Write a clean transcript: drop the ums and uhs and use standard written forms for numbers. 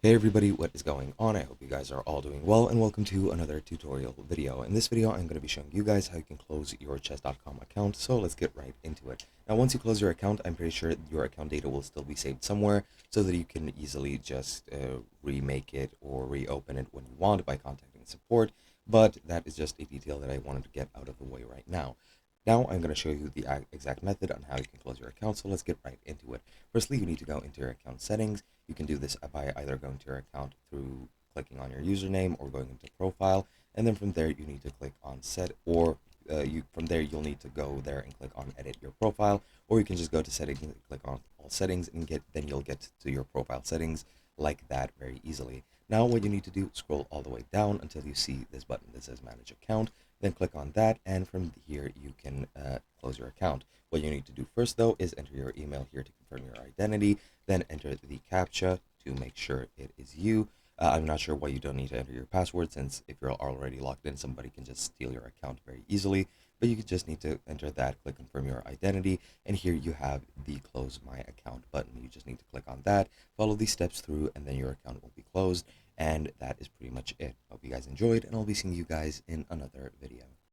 Hey everybody, what is going on? I hope you guys are all doing well and welcome to another tutorial video. In this video, I'm going to be showing you guys how you can close your chess.com account, so let's get right into it. Now, once you close your account, I'm pretty sure your account data will still be saved somewhere so that you can easily just remake it or reopen it when you want by contacting support, but that is just a detail that I wanted to get out of the way right now. Now, I'm going to show you the exact method on how you can close your account, so let's get right into it. Firstly, you need to go into your account settings. You can do this by either going to your account through clicking on your username or going into profile, and then from there you need to click on set, or from there you'll need to go there and click on edit your profile, or you can just go to settings and click on all settings and then you'll get to your profile settings like that very easily. Now what you need to do, scroll all the way down until you see this button that says manage account, then click on that, and from here you can close your account. What you need to do first though is enter your email here to confirm your identity, then enter the CAPTCHA to make sure it is you. I'm not sure why you don't need to enter your password, since if you're already logged in, somebody can just steal your account very easily. But you just need to enter that, click confirm your identity, and here you have the close my account button. You just need to click on that, follow these steps through, and then your account will be closed. And that is pretty much it. Hope you guys enjoyed, and I'll be seeing you guys in another video.